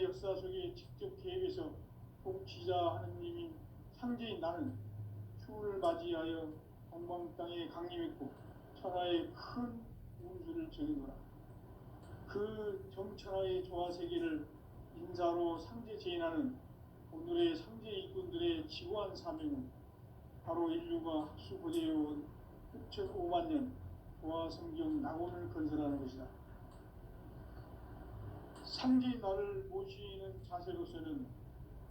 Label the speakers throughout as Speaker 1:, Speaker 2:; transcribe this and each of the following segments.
Speaker 1: 역사 속에 직접 개입해서 통치자 하느님인 상제인 나는 추후를 맞이하여 동방 땅에 강림했고 천하의 큰 운수를 정해노라. 그 정천하의 조화세계를 인사로 상제 제인하는 오늘의 상제 일꾼들의 지고한 사명은 바로 인류가 학수고대해온 6,5만 년 조화성경 낙원을 건설하는 것이다. 상제인 나를 모시는 자세로서는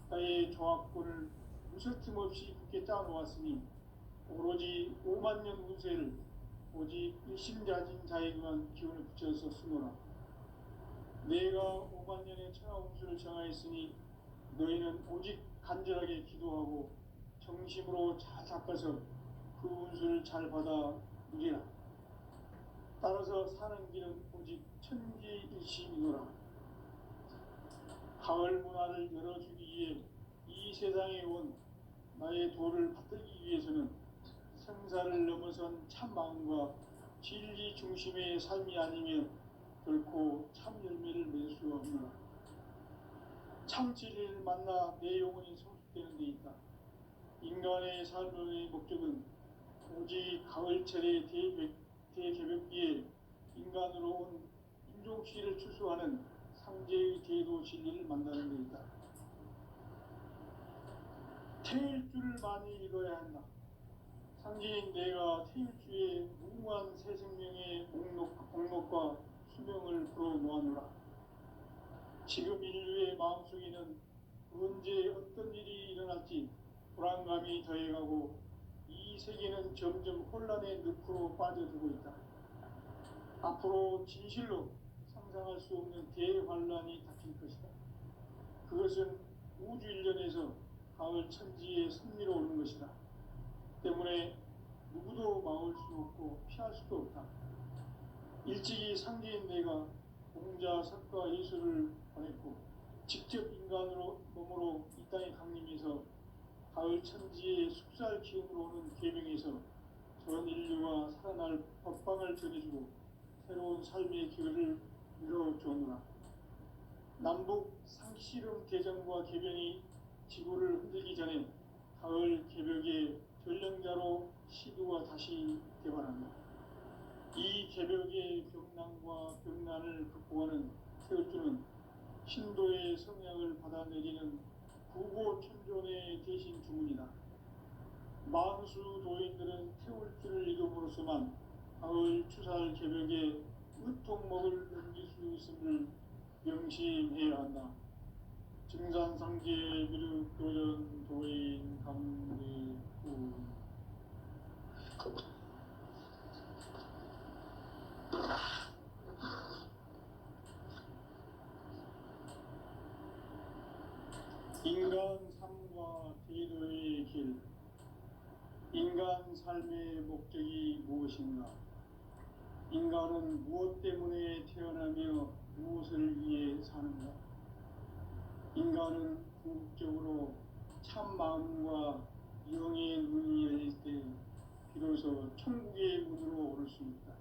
Speaker 1: 나의 조합권을 무설틈 없이 굳게 짜놓았으니 오로지 5만 년 운세를 오직 일심자진 자에게만 기운을 붙여서 쓰노라. 내가 5만 년의 천하 운수를 정하였으니 너희는 오직 간절하게 기도하고 정심으로 잘 닦아서 그 운수를 잘 받아 누리라. 따라서 사는 길은 오직 천지일심이노라. 가을 문화를 열어주기 위해 이 세상에 온 나의 도를 받들기 위해서는 생사를 넘어선 참 마음과 진리 중심의 삶이 아니면 결코 참 열매를 맺을 수 없노라. 참 진리를 만나 내 영혼이 성숙되는 데 있다. 인간의 삶의 목적은 오직 가을철의 대개벽기에 인간으로 온 인종씨를 추수하는 상제의 대도 진리를 만나는 데 있다. 태일주를 많이 읽어야 한다. 상제인 내가 태일주의 무궁한 새 생명의 목록과 수명을 풀어놓아노라. 지금 인류의 마음속에는 언제 어떤 일이 일어날지 불안감이 더해가고 이 세계는 점점 혼란의 늪으로 빠져들고 있다. 앞으로 진실로 상상할 수 없는 대환란이 닥칠 것이다. 그것은 우주 일련에서 가을 천지에 선미로 오는 것이다. 때문에 누구도 막을 수 없고 피할 수도 없다. 일찍이 상제인 내가 공자, 석가, 예수를 보냈고 직접 인간으로 몸으로 이 땅에 강림해서 가을 천지의 숙살 기운으로 오는 계명에서 전 인류가 살아날 법방을 전해주고 새로운 삶의 기회를 열어주었노라. 남북 상씨름 대전과 개변이 지구를 흔들기 전에 가을 개벽의 전령자로 시두가 다시 개발한다. 이 개벽의 벽난과 벽난을 극복하는 태울주는 신도의 성향을 받아내리는 구고천존의 대신 주문이다. 만수 도인들은 태울주를 읽음으로써만 가을 추살 개벽의 으통목을 넘길 수 있음을 명심해야 한다. 증산상제 미륵 도전 도인 강대구 인간 삶과 대도의 길. 인간 삶의 목적이 무엇인가? 인간은 무엇 때문에 태어나며 무엇을 위해 사는가? 인간은 궁극적으로 참 마음과 영의 눈이 열릴 때 비로소 천국의 문으로 오를 수 있다.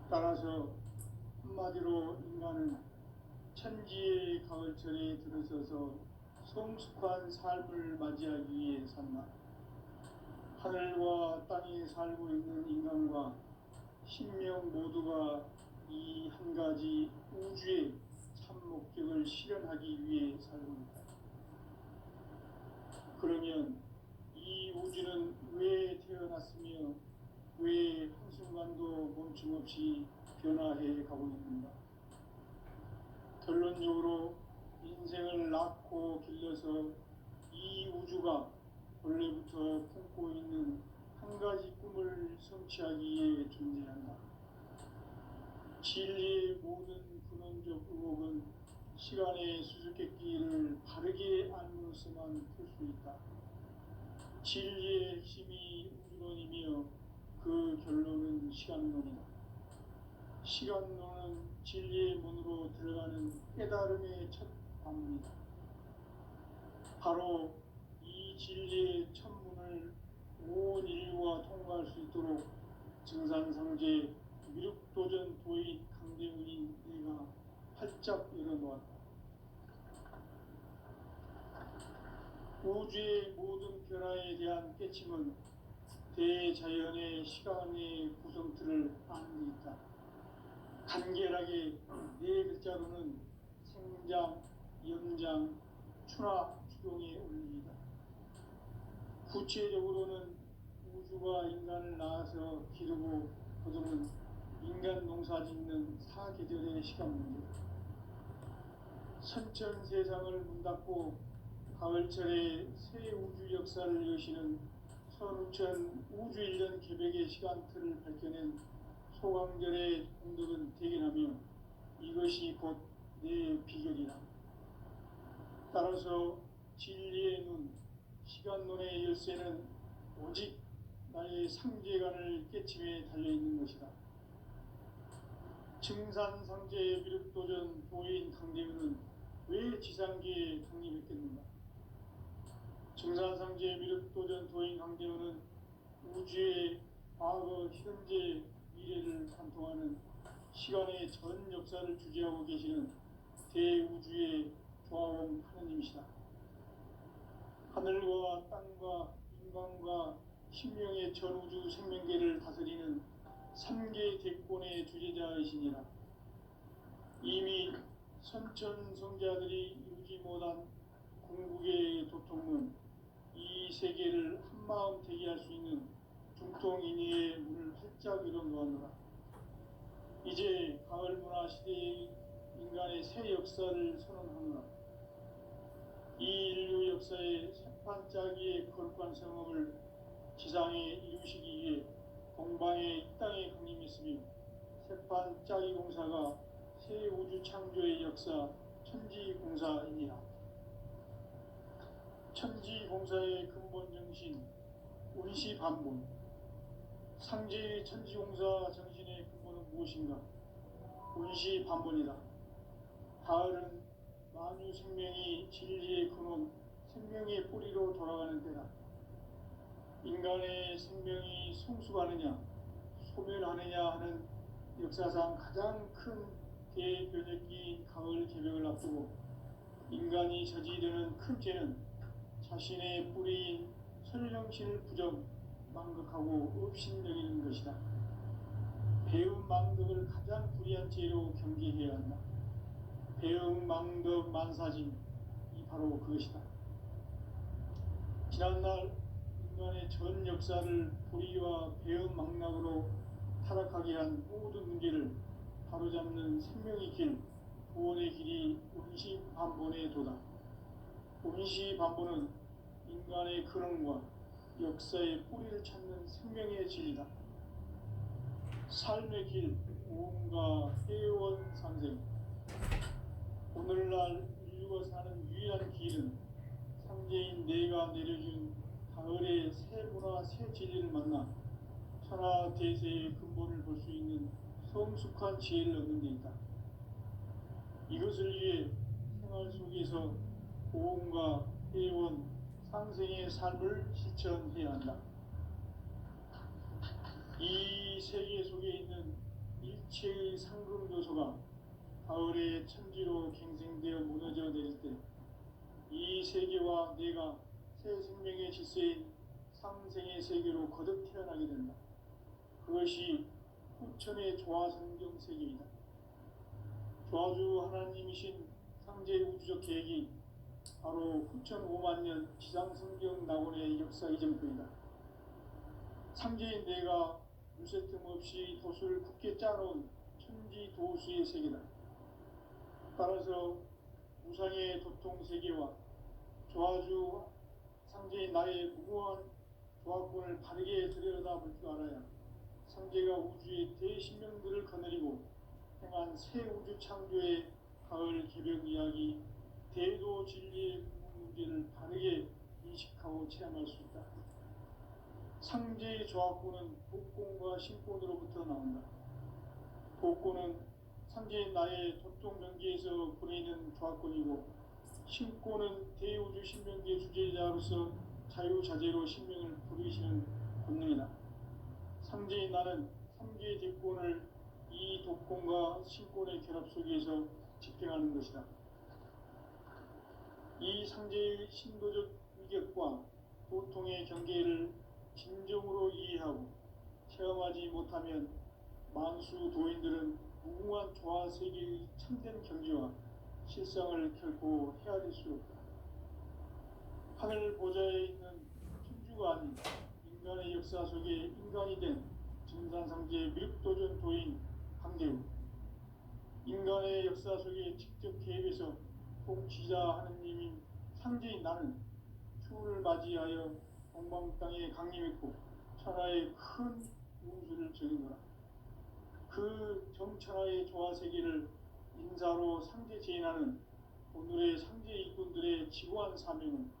Speaker 1: 따라서 한마디로 인간은 천지의 가을철에 들어서서 성숙한 삶을 맞이하기 위해 산다. 하늘과 땅에 살고 있는 인간과 신명 모두가 이 한 가지 우주의 참 목적을 실현하기 위해 살고 있다. 그러면 이 우주는 왜 태어났으며 왜 한순간도 멈춤없이 변화해 가고 있는가? 결론적으로 인생을 낳고 길러서 이 우주가 원래부터 품고 있는 한 가지 꿈을 성취하기 위해 존재한다. 진리의 모든 근원적 의혹은 시간의 수수께끼를 바르게 알므로서만 풀 수 있다. 진리의 핵심이 우주론이며 그 결론은 시간론이다. 시간론은 진리의 문으로 들어가는 깨달음의 첫 방문이다. 바로 이 진리의 첫 문을 온 인류가 통과할 수 있도록 증산상제 미륵도전 도인 강대문인 내가 활짝 열어놓았다. 우주의 모든 변화에 대한 깨침은 대자연의 시간의 구성틀을 아는 데 있다. 간결하게 네 글자로는 생장, 염장, 추나 추동의 원리이다. 구체적으로는 우주가 인간을 낳아서 기르고 거두는 인간 농사 짓는 사계절의 시간 문제, 선천 세상을 문 닫고 가을철에 새 우주 역사를 여시는 선우천 우주 1년 개백의 시간틀을 밝혀낸 소강절의 공덕은 대견하며 이것이 곧 내 비결이라. 따라서 진리의 눈, 시간론의 열쇠는 오직 나의 상제관을 깨침에 달려있는 것이다. 증산상제의 미륵도전 도인 강대우는 왜 지상계에 독립했겠는가? 증산상제의 미륵도전 도인 강대우는 우주의 과거, 현재, 미래를 관통하는 시간의 전 역사를 주재하고 계시는 대우주의 조화원 하느님이시다. 하늘과 땅과 인간과 신명의 전우주 생명계를 다스리는 3개 대권의 주재자이시니라. 이미 선천 성자들이 이루지 못한 궁극의 도통은 이 세계를 한마음 되게 할 수 있는 중통인의의 문을 활짝 열어놓았노라. 이제 가을 문화 시대의 인간의 새 역사를 선언하노라. 이 인류 역사의 새판짜기의 거룩한 성업을 지상에 이루시기 위해 동방의 이 땅에 강림했으며 새판짜기 공사가 새 우주 창조의 역사 천지공사이니라. 천지공사의 근본 정신 운시반본, 상제의 천지공사 정신의 근본은 무엇인가? 운시반본이다. 가을은 만유 생명이 진리의 근원, 생명의 뿌리로 돌아가는 때다. 인간의 생명이 성숙하느냐, 소멸하느냐 하는 역사상 가장 큰 대변혁기인 가을 개벽을 앞두고 인간이 저지르는 큰 죄는 자신의 뿌리인 설령신을 부정, 망극하고 업신여기는 것이다. 배움 망덕을 가장 불의한 죄로 경계해야 한다. 배움 망덕 만사진, 이 바로 그것이다. 지난날 인간의 전 역사를 불의와 배움 망락으로 타락하게 한 모든 문제를 바로잡는 생명의 길, 구원의 길이 운시반본의 도다. 운시반본은 인간의 근원과 역사의 뿌리를 찾는 생명의 진리다. 삶의 길, 오음과 회원 상생. 오늘날 인류가 사는 유일한 길은 상제인 내가 내려준 가을의 새 문화, 새 진리를 만나 천하 대세의 근본을 볼 수 있는 성숙한 지혜를 얻는 데 있다. 이것을 위해 생활 속에서 오음과 회원, 상생의 삶을 실천해야 한다. 이 세계 속에 있는 일체의 상금 요소가 가을의 천지로 갱생되어 무너져 내릴 때 이 세계와 내가 새 생명의 질서인 상생의 세계로 거듭 태어나게 된다. 그것이 후천의 조화성경 세계이다. 조화주 하나님이신 상제의 우주적 계획이 바로 후천 5만 년 지상성경 낙원의 역사 이전표이다. 상제인 내가 물새틈 없이 도수를 굳게 짜놓은 천지 도수의 세계다. 따라서 우상의 도통 세계와 조화주 상제인 나의 무궁한 조화권을 바르게 들여다볼 줄 알아야 상제가 우주의 대신명들을 거느리고 행한 새 우주 창조의 가을 개벽 이야기, 대도 진리의 궁극 문제를 바르게 인식하고 체험할 수 있다. 상제의 조화권은 복권과 신권으로부터 나온다. 복권은 상제인 나의 도통 명계에서 보내는 조화권이고, 신권은 대우주 신명계 주제자로서 자유자재로 신명을 부르시는 권능이다. 상제인 나는 3개의 대권을 이 독권과 신권의 결합 속에서 집행하는 것이다. 이 상제의 신도적 위격과 고통의 경계를 진정으로 이해하고 체험하지 못하면 만수 도인들은 무궁한 조화 세계의 참된 경지와 실상을 결코 헤아릴 수 없다. 하늘 보좌에 있는 천주가 아닌 인간의 역사 속에 인간이 된 증산상제 미륵도전 도인 강대우, 인간의 역사 속에 직접 개입해서 통치자 하느님인 상제인 나는 추운을 맞이하여 동방 땅에 강림했고 천하의 큰 운수를 적이노라. 그 정천하의 조화 세계를 인사로 상제 제인하는 오늘의 상제 일꾼들의 지고한 사명은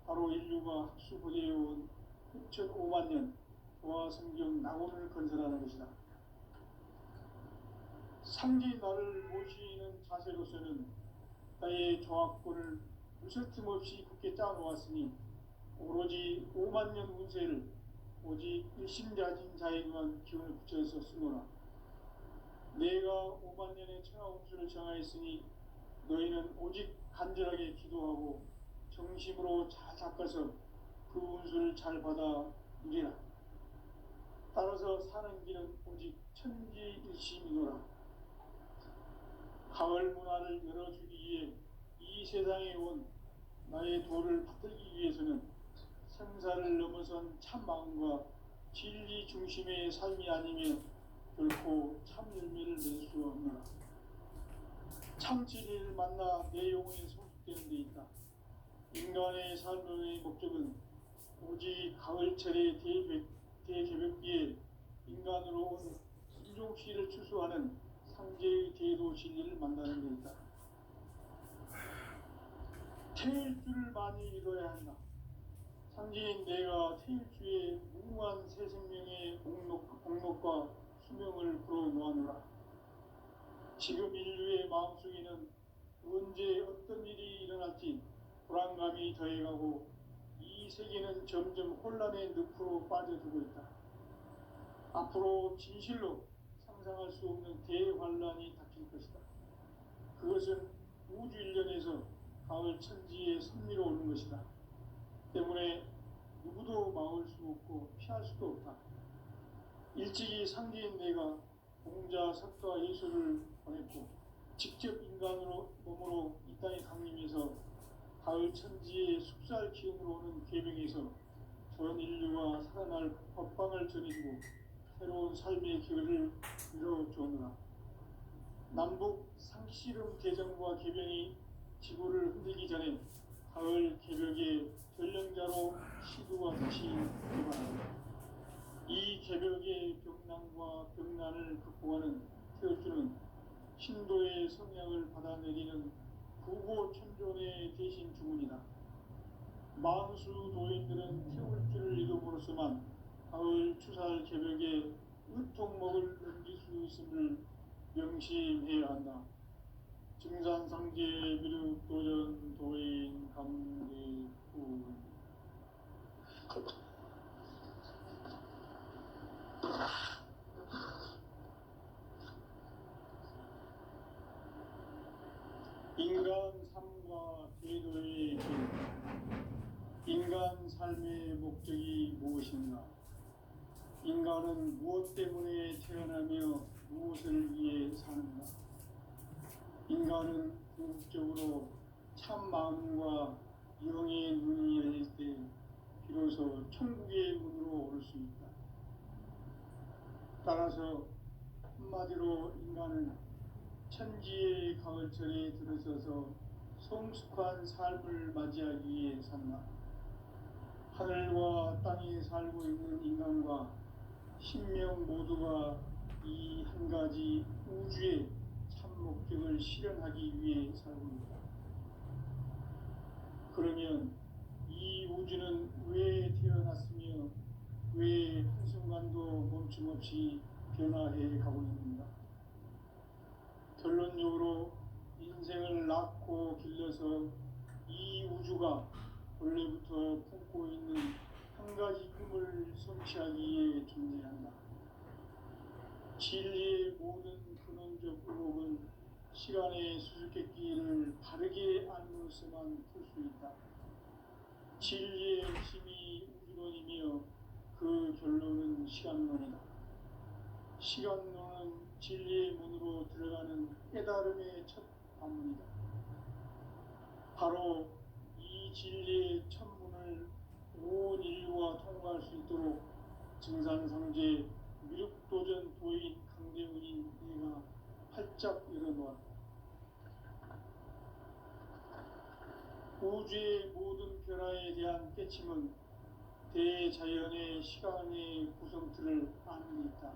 Speaker 1: 바로 인류가 학수고대해온 6,500만 년 조화 성경 낙원을 건설하는 것이다. 상제인 나를 모시는 자세로서는 나의 조화권을 무설틈 없이 굳게 짜놓았으니 오로지 5만 년 운세를 오직 일심자진 자에게만 기운을 붙여서 쓰노라. 내가 5만 년의 천하 운수를 정하였으니 너희는 오직 간절하게 기도하고 정심으로 잘 닦아서 그 운수를 잘 받아 누리라. 따라서 사는 길은 오직 천지일심이노라. 가을 문화를 열어주기 위해 이 세상에 온 나의 도를 받들기 위해서는 생사를 넘어선 참 마음과 진리 중심의 삶이 아니면 결코 참 열매를 낼 수 없노라. 참 진리를 만나 내 영혼이 성숙되는 데 있다. 인간의 삶의 목적은 오직 가을철의 대개벽비에 인간으로 온 인종시를 추수하는 상제의 대도 진리를 만나는 데 있다. 태일 줄을 많이 믿어야 한다. 상제인 내가 태일주의 무궁한 새 생명의 목록과 수명을 불어놓아노라. 지금 인류의 마음속에는 언제 어떤 일이 일어날지 불안감이 더해가고 이 세계는 점점 혼란의 늪으로 빠져들고 있다. 앞으로 진실로 상상할 수 없는 대환란이 닥칠 것이다. 그것은 우주 일련에서 가을 천지의 섭리로 오는 것이다. 때문에 누구도 막을 수 없고 피할 수도 없다. 일찍이 상제인 내가 공자, 석가, 예수를 보냈고 직접 인간으로 몸으로 이 땅에 강림해서 가을 천지의 숙살 기운으로 오는 계명에서 전 인류가 살아날 법방을 전해주고 새로운 삶의 기회를 이뤄주었노라. 남북 상씨름 대전과 개병이 지구를 흔들기 전에 가을 개벽의 전령자로 시두가 다시 일어난다. 이 개벽의 병난과 병난을 극복하는 태울주는 신도의 성향을 받아내리는 구고천존의 대신 주문이다. 만수 도인들은 태울주를 이름으로서만 가을 추살 개벽에 의통목을 넘길 수 있음을 명심해야 한다. 증산상제 미륵도전 도인 강대우. 인간 삶과 제도의 길. 인간 삶의 목적이 무엇인가? 인간은 무엇 때문에 태어나며 무엇을 위해 사는가? 인간은 궁극적으로 참 마음과 영의 눈이 열릴 때 비로소 천국의 문으로 오를 수 있다. 따라서 한마디로 인간은 천지의 가을철에 들어서서 성숙한 삶을 맞이하기 위해 산다. 하늘과 땅에 살고 있는 인간과 신명 모두가 이 한 가지 우주의 참 목적을 실현하기 위해 살고 있다. 그러면 이 우주는 왜 태어났으며 왜 한순간도 멈춤 없이 변화해 가고 있는가? 결론적으로 인생을 낳고 길러서 이 우주가 원래부터 품고 있는 한 가지 꿈을 성취하기 위해 존재한다. 진리의 모든 근원적 의혹은 시간의 수수께끼를 바르게 알므로서만 풀 수 있다. 진리의 핵심이 우주론이며 그 결론은 시간론이다. 시간론은 진리의 문으로 들어가는 깨달음의 첫 관문이다. 바로 이 진리의 첫 문을 온 인류가 통과할 수 있도록 증산상제 미륵도전 도인 강대훈인 내가 활짝 열어놓았다. 우주의 모든 변화에 대한 깨침은 대자연의 시간의 구성틀을 아는 데 있다.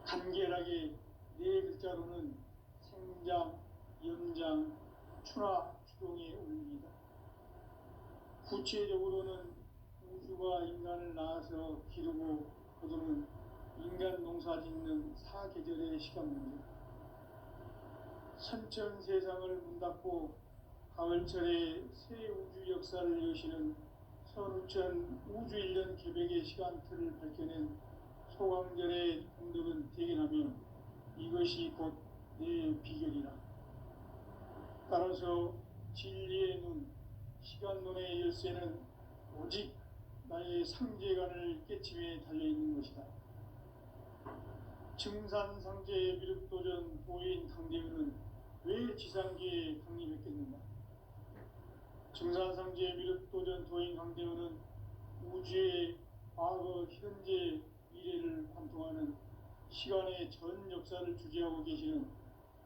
Speaker 1: 간결하게 네 글자로는 생장, 연장, 추나 추동의 원리이다. 구체적으로는 우주가 인간을 낳아서 기르고 거두는 인간 농사 짓는 사계절의 시간 문제다. 선천 세상을 문 닫고 가을철에 새 우주 역사를 여시는 선우천 우주 1년 개백의 시간틀을 밝혀낸 소강절의 공덕은 대견하며 이것이 곧 내 비결이라. 따라서 진리의 눈, 시간론의 열쇠는 오직 나의 상제관을 깨침에 달려있는 것이다. 증산상제 미륵도전 도인 강대훈은 왜 지상계에 강림했겠는가? 증산상제 미륵도전 도인 강대훈은 우주의 과거, 현재, 미래를 관통하는 시간의 전 역사를 주재하고 계시는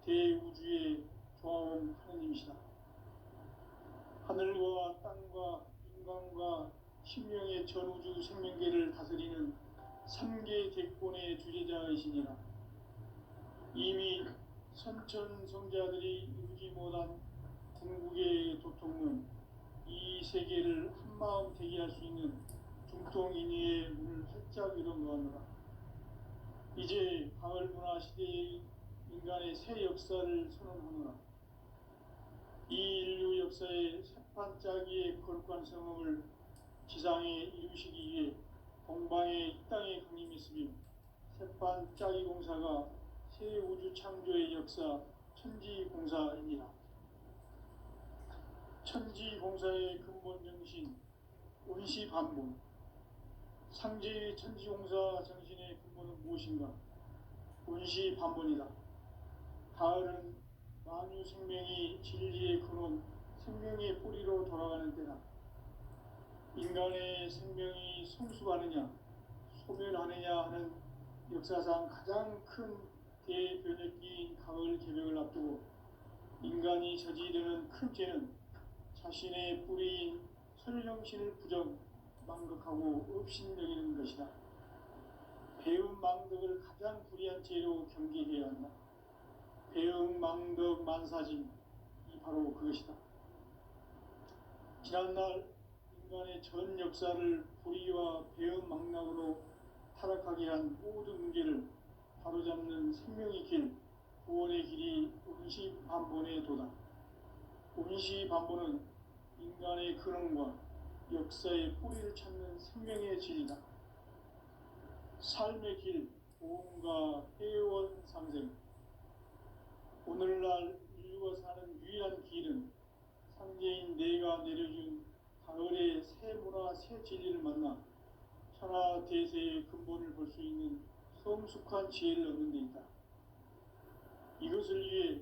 Speaker 1: 대우주의 조화원 하느님이시다. 하늘과 땅과 인간과 신명의 전우주 생명계를 다스리는 3계 대권의 주재자이시니라. 이미 선천성자들이 이루지 못한 궁극의 도통은 이 세계를 한마음 되게 할 수 있는 중통인의의 문을 활짝 열어놓았노라. 이제 가을 문화 시대의 인간의 새 역사를 선언하노라. 이 인류 역사의 새판짜기의 거룩한 성음을 지상에 이루시기 위해 동방의 이 땅에 강림했으며 새판짜기 공사가 새 우주 창조의 역사 천지공사이니라. 천지공사의 근본 정신 온시반본. 상제의 천지공사 정신의 근본은 무엇인가? 온시반본이다. 가을은 만유 생명이 진리의 근원, 생명의 뿌리로 돌아가는 때다. 인간의 생명이 성숙하느냐, 소멸하느냐 하는 역사상 가장 큰 대변혁기인 가을 개벽을 앞두고 인간이 저지르는 큰 죄는 자신의 뿌리인 설령신을 부정, 망극하고 업신여기는 것이다. 배움 망덕을 가장 불의한 죄로 경계해야 한다. 배움 망덕 만사짐이 바로 그것이다. 지난날 인간의 전 역사를 불의와 배움 망락으로 타락하게 한 모든 문제를 바로잡는 생명의 길, 구원의 길이 온시반본의 도다. 온시반본은 인간의 근원과 역사의 뿌리를 찾는 생명의 진리다. 삶의 길, 보험과 회원 상생. 오늘날 인류가 사는 유일한 길은 상제인 내가 내려준 가을의 새 문화, 새 진리를 만나 천하 대세의 근본을 볼 수 있는 성숙한 지혜를 얻는 데 있다. 이것을 위해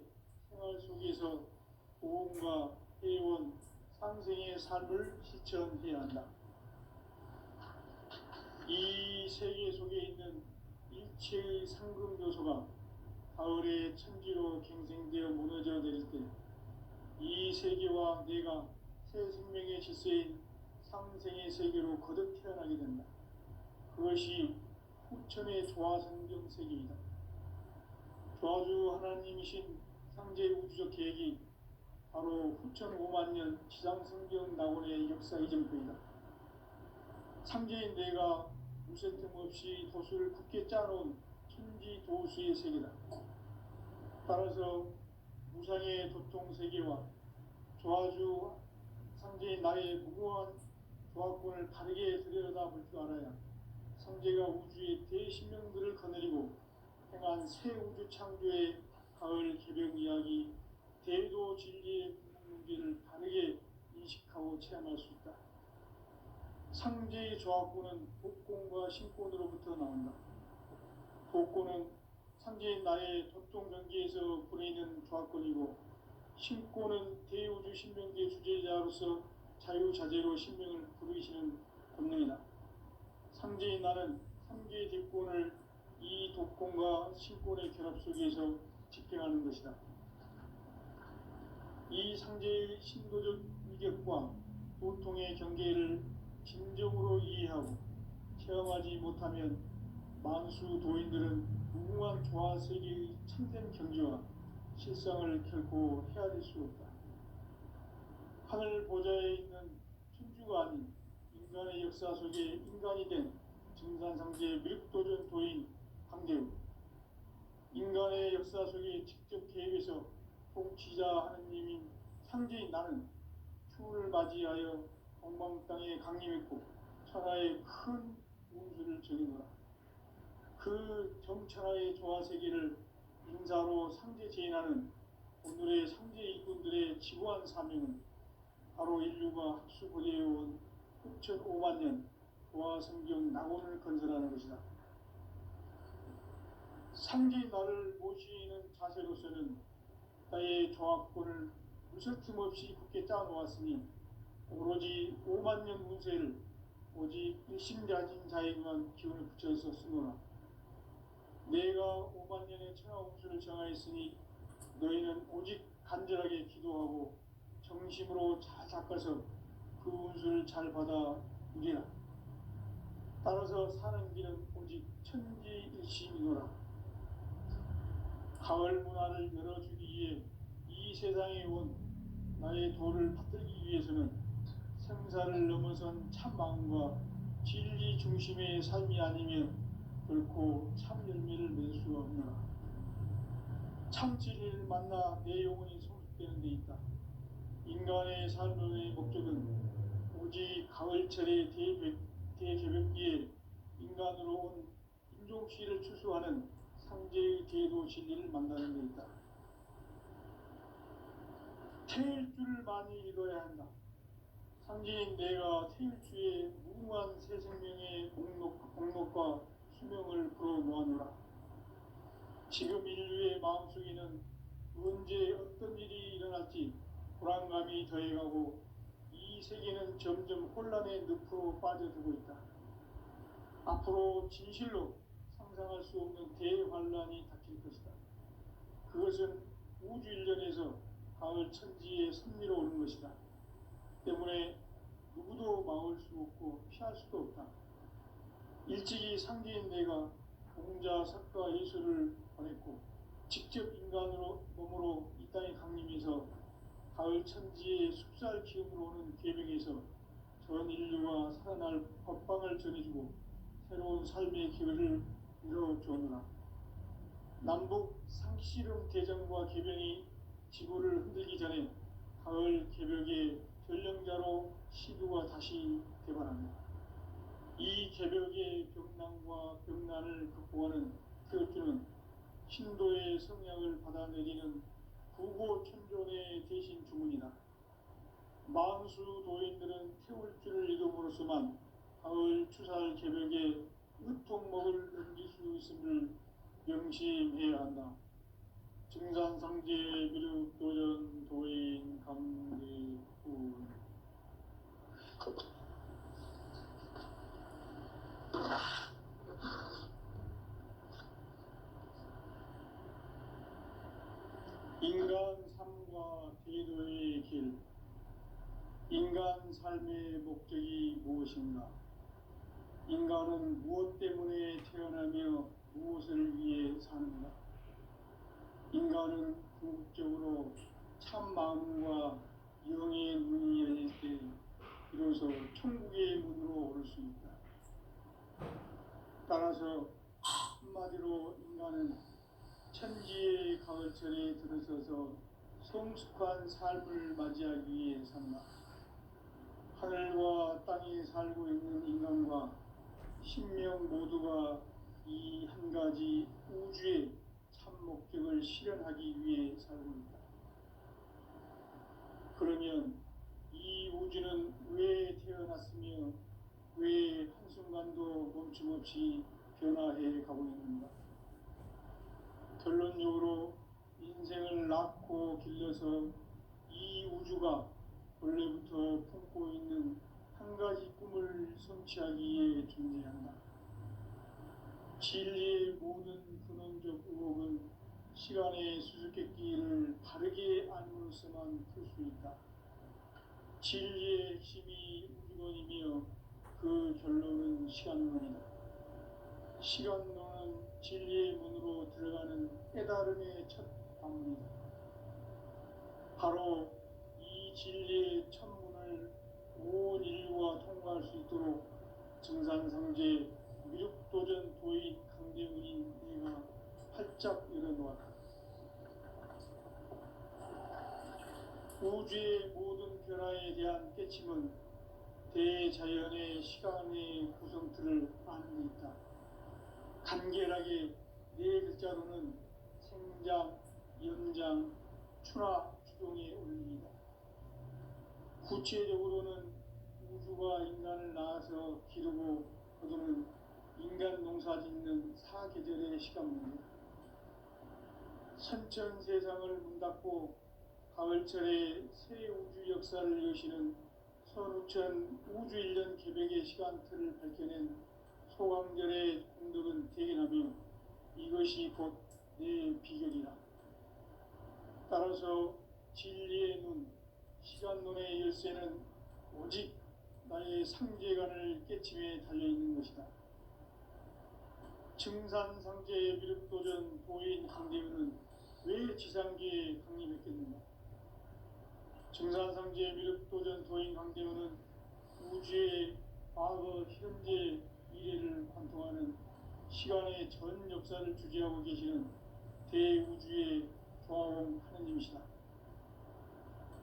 Speaker 1: 생활 속에서 보험과 회원, 상생의 삶을 실천해야 한다. 이 세계 속에 있는 일체의 상금 요소가 가을의 천지로 갱생되어 무너져 내릴 때 이 세계와 내가 새 생명의 질서인 상생의 세계로 거듭 태어나게 된다. 그것이 후천의 조화성경 세계이다. 조화주 하나님이신 상제 우주적 계획이 바로 후천 5만 년 지상성경 낙원의 역사 이전표이다. 상제인 내가 무쇠 틈 없이 도수를 굳게 짜놓은 천지 도수의 세계다. 따라서 무상의 도통 세계와 조화주 상제인 나의 무고한 조화권을 다르게 들여다볼 줄 알아야 상제가 우주의 대신명들을 거느리고 행한 새 우주 창조의 가을 개벽 이야기, 대도 진리의 궁극 문제를 다르게 인식하고 체험할 수 있다. 상제의 조합구는 복권과 신권으로부터 나온다. 복권은 상제인 나의 도통 경계에서 부르는 조합권이고, 신권은 대우주 신명계 주제자로서 자유자재로 신명을 부르시는 권능이다. 상제인 나는 상제의 뒷권을 이 독권과 신권의 결합 속에서 집행하는 것이다. 이 상제의 신도적 위격과 도통의 경계를 진정으로 이해하고 체험하지 못하면 만수 도인들은 무궁한 조화세계의 참된 경지와 실상을 결코 헤아릴 수 없다. 하늘 보좌에 있는 천주가 아닌 인간의 역사 속에 인간이 된 증산상제의 미륵도전 도인 황대우, 인간의 역사 속에 직접 개입해서 통치자 하느님인 상제인 나는 추를 맞이하여 동방 땅에 강림했고 천하의 큰 운수를 전해노라. 그 정천하의 조화세계를 인사로 상제 제인하는 오늘의 상제 일꾼들의 지구한 사명은 바로 인류가 학수고대해온 6,500만 년 조화성경 낙원을 건설하는 것이다. 상제인 나를 모시는 자세로서는 나의 조합권을 무설틈 없이 굳게 짜놓았으니 오로지 5만 년 운세를 오직 일심가진 자에게만 기운을 붙여서 쓰노라. 내가 5만 년의 천하 운수를 정하였으니 너희는 오직 간절하게 기도하고 정심으로 잘 닦아서 그 운수를 잘 받아 누리라. 따라서 사는 길은 오직 천지일심이노라. 가을 문화를 열어주기 위해 이 세상에 온 나의 도를 받들기 위해서는 생사를 넘어선 참 마음과 진리 중심의 삶이 아니면 결코 참 열매를 맺을 수가 없노라. 참 진리를 만나 내 영혼이 성숙되는 데 있다. 인간의 삶의 목적은 오직 가을철의 대개벽기에 인간으로 온 인종시를 추수하는 상제의 대도 진리를 만나는 데 있다. 태일주를 많이 읽어야 한다. 상제인 내가 태일주의 무궁한 새 생명의 목록과 수명을 불어모아노라. 지금 인류의 마음속에는 언제 어떤 일이 일어날지 불안감이 더해가고 이 세계는 점점 혼란의 늪으로 빠져들고 있다. 앞으로 진실로 상상할 수 없는 대환란이 닥칠 것이다. 그것은 우주 일련에서 가을 천지에 섭리로 오는 것이다. 때문에 누구도 막을 수 없고 피할 수도 없다. 일찍이 상제인 내가 공자, 석가, 예수를 보냈고 직접 인간으로 몸으로 이 땅에 강림해서 가을 천지의 숲살 기운으로 오는 계명에서 전 인류가 살아날 법방을 전해주고 새로운 삶의 기회를 이뤄주었노라. 남북 상씨름 대전과 계병이 지구를 흔들기 전에 가을 개벽의 전령자로 시두가 다시 개발합니다. 이 개벽의 병난과 병난을 극복하는 태울주는 신도의 성향을 받아내리는 부고천존의 대신 주문이다. 만수 도인들은 태울주를 읽음으로써만 가을 추살 개벽에 으통목을 넘길 수 있음을 명심해야 한다. 증산상제 미륵도전 도인 강대훈. 인간 삶과 대도의 길. 인간 삶의 목적이 무엇인가? 인간은 무엇 때문에 태어나며 무엇을 위해 사는가? 인간은 궁극적으로 참 마음과 영의 문이 열릴 때 비로소 천국의 문으로 오를 수 있다. 따라서 한마디로 인간은 천지의 가을철에 들어서서 성숙한 삶을 맞이하기 위해 산다. 하늘과 땅에 살고 있는 인간과 신명 모두가 이 한 가지 우주의 참 목적을 실현하기 위해 살고 있다. 그러면 이 우주는 왜 태어났으며 멈춤없이 변화해 가고 있습니다. 결론적으로 인생을 낳고 길러서 이 우주가 원래부터 품고 있는 한 가지 꿈을 성취하기 위해 존재한다. 진리의 모든 근원적 의혹은 시간의 수수께끼를 바르게 알므로써만 풀 수 있다. 진리의 핵심이 우주론이며 그 결론은 시간론이다. 시간론은 진리의 문으로 들어가는 깨달음의 첫 방문이다. 바로 이 진리의 천문을 온 인류가 통과할 수 있도록 증산상제 미륵도전 도인 강대문인 내가 활짝 열어놓았다. 우주의 모든 변화에 대한 깨침은 대자연의 시간의 구성틀을 아는 데 있다. 간결하게 네 글자로는 생장, 연장, 추나 추동의 원리이다. 구체적으로는 우주가 인간을 낳아서 기르고 거두는 인간 농사 짓는 사계절의 시간문이다. 선천 세상을 문 닫고 가을철에 새 우주 역사를 여시는 선우천 우주 1년 개백의 시간틀을 밝혀낸 소강절의 공덕은 대견하며 이것이 곧 내 비결이라. 따라서 진리의 눈, 시간론의 열쇠는 오직 나의 상제관을 깨침에 달려있는 것이다. 증산상제 미륵도전 도인 강대문은 왜 지상계에 강림했겠는가? 증산상제 미륵도전 도인 강대문은 우주의 과거, 현재, 미래를 관통하는 시간의 전 역사를 주재하고 계시는 대우주의 조화원 하느님이시다.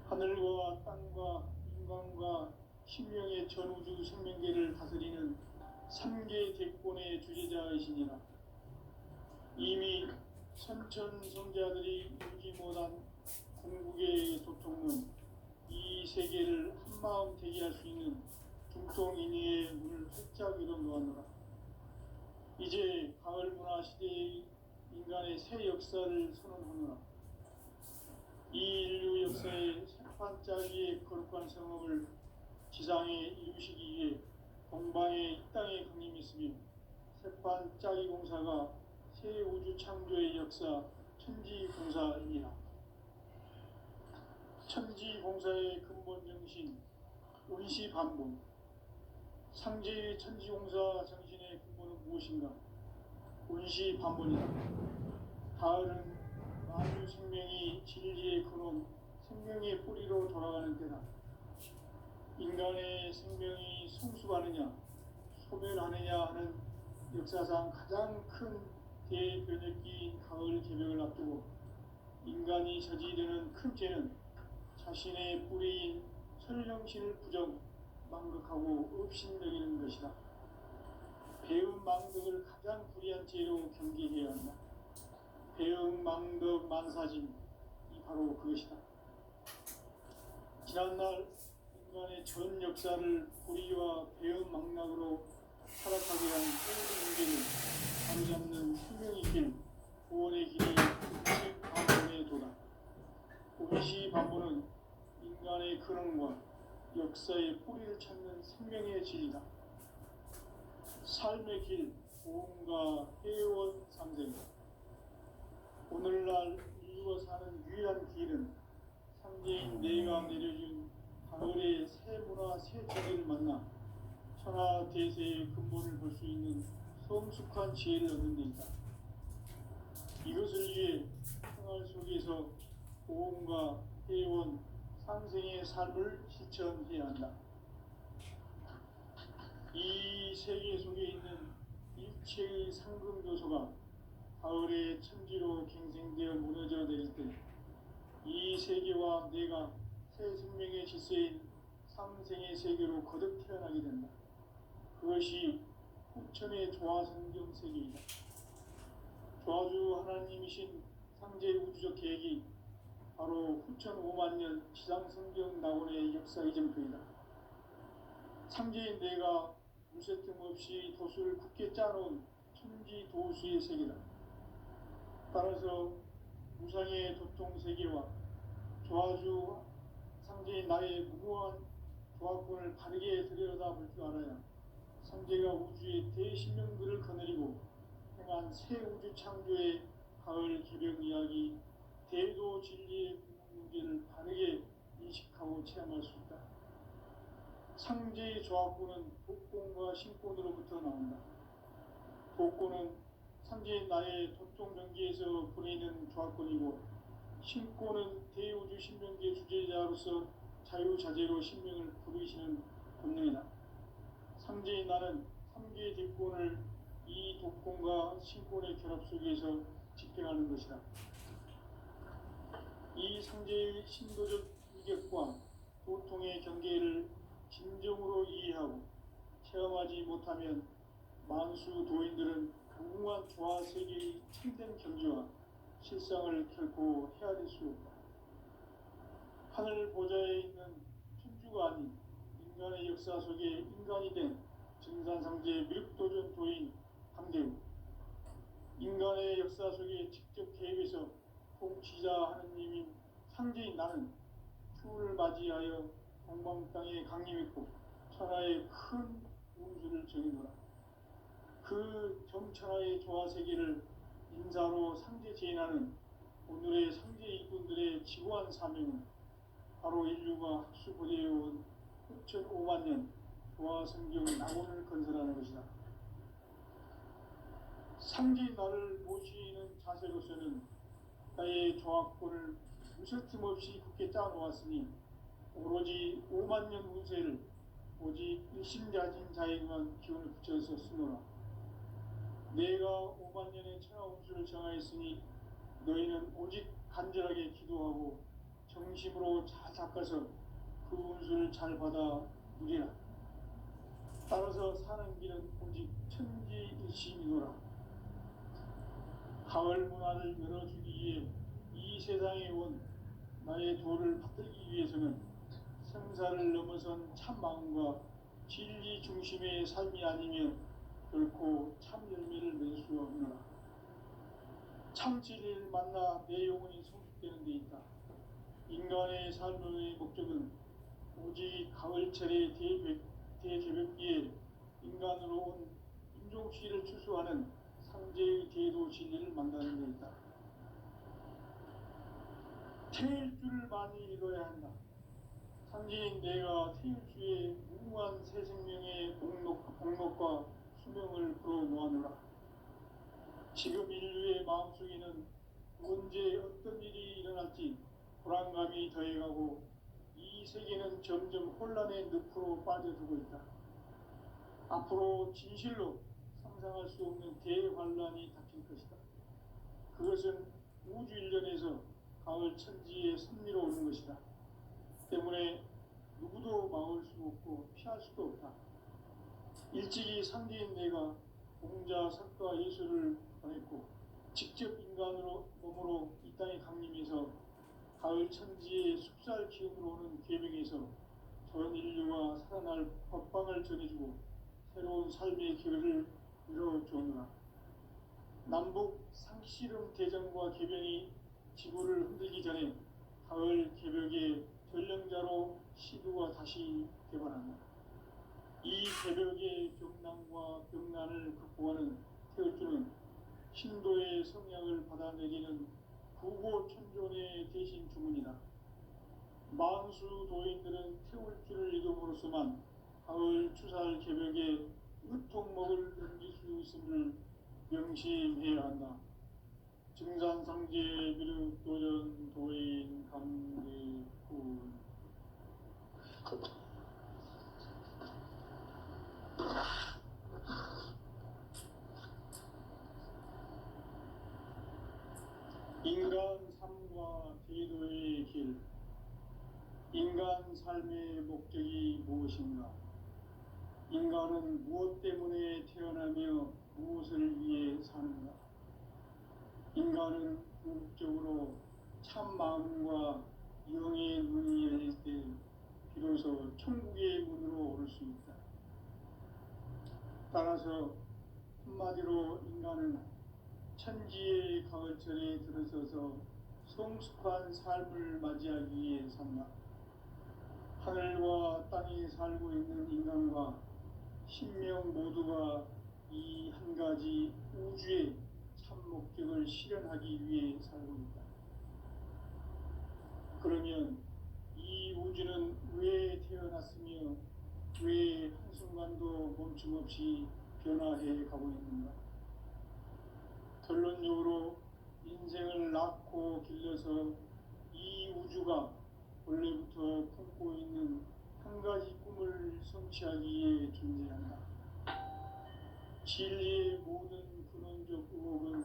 Speaker 1: 하늘과 땅과 인간과 신명의 전우주 생명계를 다스리는 3개 대권의 주재자이시니라. 이미 선천성자들이 울지 못한 궁극의 도통론, 이 세계를 한마음 대기할 수 있는 중통인의의 문을 활짝 열어놓았노라. 이제 가을 문화 시대의 인간의 새 역사를 선언하노라. 이 인류 역사의 새판짜기의 거룩한 성업을 지상에 이루시기 위해 동방의 이 땅에 강림했으며 새판짜기 공사가 새 우주 창조의 역사 천지공사이니라. 천지공사의 근본 정신 운시반본. 상제의 천지공사 정신의 근본은 무엇인가? 운시반본이다. 가을은 만유 생명이 진리의 근원, 생명의 뿌리로 돌아가는 때다. 인간의 생명이 성숙하느냐, 소멸하느냐 하는 역사상 가장 큰 대변혁기인 가을 개벽을 앞두고 인간이 저지르는 큰 죄는 자신의 뿌리인 설령신을 부정, 망극하고 업신여기는 것이다. 배움 망덕을 가장 불의한 죄로 경계해야 한다. 배움 망덕 만사진이 바로 그것이다. 지난날 인간의 전 역사를 불의와 배움 망락으로 타락하게 한 모든 문제를 바로잡는 생명의 길, 구원의 길이 운시반본의 도다. 운시반본은 인간의 근원과 역사의 뿌리를 찾는 생명의 진리다. 삶의 길, 보험과 회원 상생. 오늘날 인류가 사는 유일한 길은 상제인 내가 내려준 가을의 새 문화, 새 진리를 만나 천하 대세의 근본을 볼 수 있는 성숙한 지혜를 얻는 데 있다. 이것을 위해 생활 속에서 보험과 회원, 상생의 삶을 실천해야 한다. 이 세계 속에 있는 일체의 상금 요소가 가을의 천지로 갱생되어 무너져 내릴 때 이 세계와 내가 새 생명의 질서인 상생의 세계로 거듭 태어나게 된다. 그것이 후천의 조화성경 세계이다. 조화주 하나님이신 상제 우주적 계획이 바로 후천 5만년 지상성경 낙원의 역사 이정표이다. 상제인 내가 무쇠틈 없이 돛을 굳게 짜놓은 천지 도수의 세계다. 따라서 무상의 도통 세계와 조화주 상제인 나의 무고한 조합권을 바르게 들여다볼 줄 알아야 상제가 우주의 대신명들을 거느리고 행한 새 우주 창조의 가을 개벽 이야기, 대도 진리의 문제를 바르게 인식하고 체험할 수 있다. 상제의 조합권은 독권과 신권으로부터 나온다. 독권은 상제인 나의 도통 명기에서 보내는 조합권이고, 신권은 대우주 신명기의 주제자로서 자유자재로 신명을 부르시는 본능이다. 상제인 나는 삼계의 뒷권을 이 독권과 신권의 결합 속에서 집행하는 것이다. 이 상제의 신도적 위격과 도통의 경계를 진정으로 이해하고 체험하지 못하면 만수 도인들은 무궁한 조화 세계의 참된 경지와 실상을 결코 헤아릴 수 없다. 하늘 보좌에 있는 천주가 아닌 인간의 역사 속에 인간이 된 증산상제 미륵도전 도인 강대우, 인간의 역사 속에 직접 개입해서 통치자 하느님인 상제인 나는 추후를 맞이하여 동방 땅에 강림했고 천하의 큰 운수를 정해놓으라. 그 정천하의 조화 세계를 인사로 상제 제인하는 오늘의 상제 일꾼들의 지고한 사명은 바로 인류가 학수부대해온 6,500만 년 조화 성경 낙원을 건설하는 것이다. 상제인 나를 모시는 자세로서는 나의 조합권을 무쇠틈 없이 굳게 짜놓았으니 오로지 5만 년 운세를 오직 일심자진 자에게만 기운을 붙여서 쓰노라. 내가 5만 년의 천하 운수를 정하였으니 너희는 오직 간절하게 기도하고 정심으로 잘 닦아서 그 운수를 잘 받아 누리라. 따라서 사는 길은 오직 천지일심이노라. 가을 문화를 열어주기 위해 이 세상에 온 나의 도를 받들기 위해서는 생사를 넘어선 참 마음과 진리 중심의 삶이 아니면 결코 참 열매를 맺을 수 없노라. 참 진리를 만나 내 영혼이 성숙되는 데 있다. 인간의 삶의 목적은 오직 가을철의 대개벽기에 인간으로 온 인종시를 추수하는 상제의 대도 진리를 만나는 데 있다. 태일 줄을 많이 읽어야 한다. 상제인 내가 태일주의 무궁한 새 생명의 복록과 수명을 불어놓아노라. 지금 인류의 마음속에는 언제 어떤 일이 일어날지 불안감이 더해가고 이 세계는 점점 혼란의 늪으로 빠져들고 있다. 앞으로 진실로 상상할 수 없는 대환란이 닥칠 것이다. 그것은 우주 일련에서 가을 천지의 섭리로 오는 것이다. 때문에 누구도 막을 수 없고 피할 수도 없다. 일찍이 상제인 내가 공자, 석가, 예수를 보냈고 직접 인간으로 몸으로 이 땅에 강림해서 가을 천지의 숲살 기운으로 오는 계명에서 전 인류가 살아날 법방을 전해주고 새로운 삶의 기회를 이뤄주었노라. 남북 상씨름 대전과 개병이 지구를 흔들기 전에 가을 개벽의 전령자로 시두가 다시 개발한다. 이 개벽의 병난과 병난을 극복하는 태울주는 신도의 성향을 받아내리는 부고천존의 대신 주문이다. 만수 도인들은 태울주를 이름으로서만 가을 추살 개벽에 으통목을 넘길 수 있음을 명심해야 한다. 증산상제 미륵도전 도인 강대군. 인간 삶과 제도의 길. 인간 삶의 목적이 무엇인가? 인간은 무엇 때문에 태어나며 무엇을 위해 사는가? 인간은 궁극적으로 참 마음과 영의 눈이 열릴 때 비로소 천국의 문으로 오를 수 있다. 따라서 한마디로 인간은 천지의 가을철에 들어서서 성숙한 삶을 맞이하기 위해 산다. 하늘과 땅에 살고 있는 인간과 신명 모두가 이 한 가지 우주의 참 목적을 실현하기 위해 살고 있다. 그러면 이 우주는 왜 태어났으며 왜 한순간도 멈춤없이 변화해 가고 있는가? 결론적으로 인생을 낳고 길러서 이 우주가 원래부터 품고 있는 한 가지 꿈을 성취하기 위해 존재한다. 진리의 모든 근원적 의혹은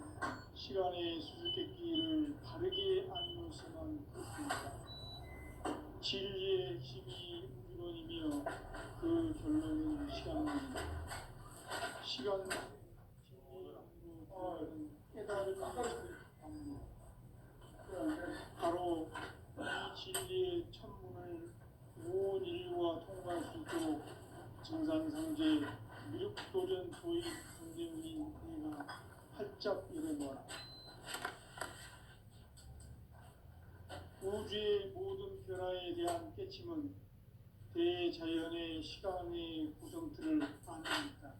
Speaker 1: 시간의 수수께끼를 바르게 알면서만 그렇습니다. 진리의 핵심이 우주론이며 그 결론은 시간론입니다. 시간 진리로 들어가는 깨달음의 방문, 바로 이 진리의 천문을 온 인류가 통과할 수 있도록 증산상제 미륵도전 도입 강대문인 내가 활짝 열어놓아라. 우주의 모든 변화에 대한 깨침은 대자연의 시간의 구성틀을 아닙니다.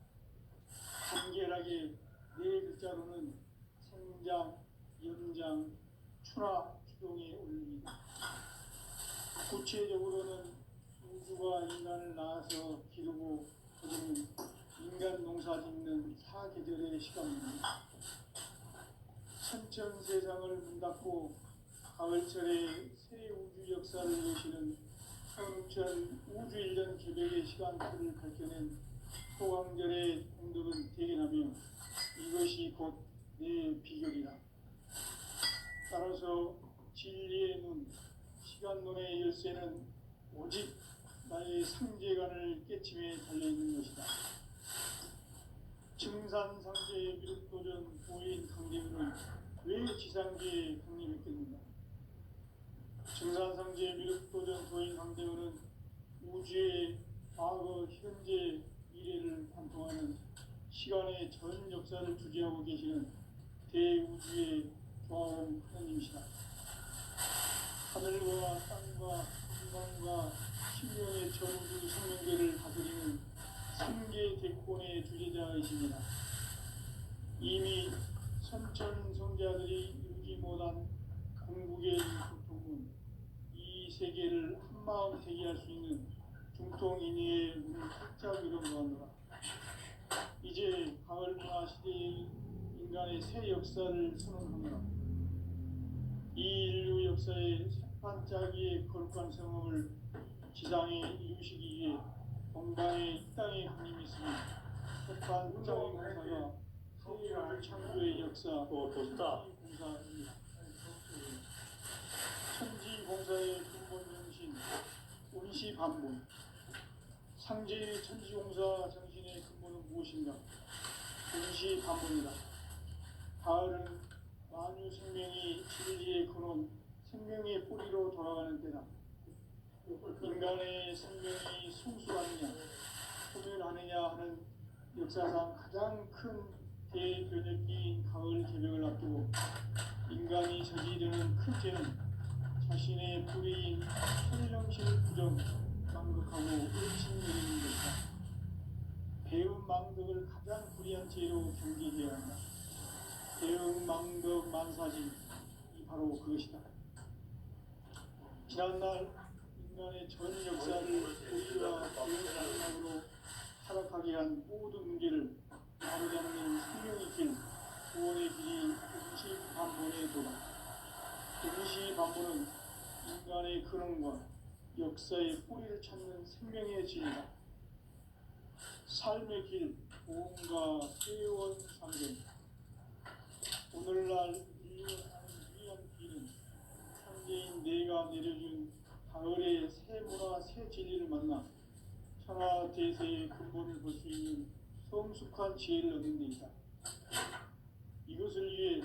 Speaker 1: 간결하게 네 글자로는 생장, 연장, 추나 추동에 올립니다. 구체적으로는 우주가 인간을 낳아서 기르고 거두는 인간 농사 짓는 사계절의 시간입니다. 천천 세상을 문 닫고 가을철에 새 우주 역사를 여시는 서름천 우주 1년 개벽의 시간표를 밝혀낸 소강절의 공덕은 대견하며 이것이 곧 내 비결이라. 따라서 진리의 눈, 시간론의 열쇠는 오직 나의 상제관을 깨침에 달려있는 것이다. 증산상제의 미륵도전 보인 강대문은 왜 지상계에 강림했겠는가? 증산상제의 미륵도전 도인 강대문은 우주의 과거, 현재, 미래를 관통하는 시간의 전 역사를 주재하고 계시는 대우주의 조화원 하나님이시다. 하늘과 땅과 인간과 신명의 전우주 생명계를 다스리는 생계 대권의 주제자이십니다. 이미 선천 성자들이 이루지 못한 궁극의 중통문, 이 세계를 한마음 대기할 수 있는 중통인의의 문을 활짝 열어놓았노라. 이제 가을 문화 시대의 인간의 새 역사를 선언하노라. 이 인류 역사의 반짝이의 거룩한 성험을 지상에 이루시기 위해 동방의 이 땅에 강림했으니 석판 땅의 공사가 새 창조의 역사 천지공사입니다. 천지공사의 근본 정신 운시반문. 상제의 천지공사 정신의 근본은 무엇인가? 운시반문이다. 가을은 만유 생명이 진리의 근원, 생명의 뿌리로 돌아가는 때다. 인간의 생명이 성숙하느냐, 소멸하느냐 하는 역사상 가장 큰 대변혁기인 가을 개벽을 앞두고 인간이 저지르는 큰 죄는 자신의 불의인 현령실 부정, 망극하고 의심여기는 것이다. 배은 망덕을 가장 불의한 죄로 경계해야 한다. 배은 망덕 만사진, 이 바로 그것이다. 지난날 인간의 전 역사를 우리와 배은 타락하게 한 모든 문제를 바로잡는 생명의 길, 구원의 길이 운시반본의 도다. 운시반본은 인간의 근원과 역사의 뿌리를 찾는 생명의 진리다. 삶의 길, 보험과 세원 상경. 오늘날 인류가 사는 유일한 길은 상제인 내가 내려준 가을의 새 문화, 새 진리를 만나 천하 대세의 근본을 볼 수 있는 성숙한 지혜를 얻는 데 있다. 이것을 위해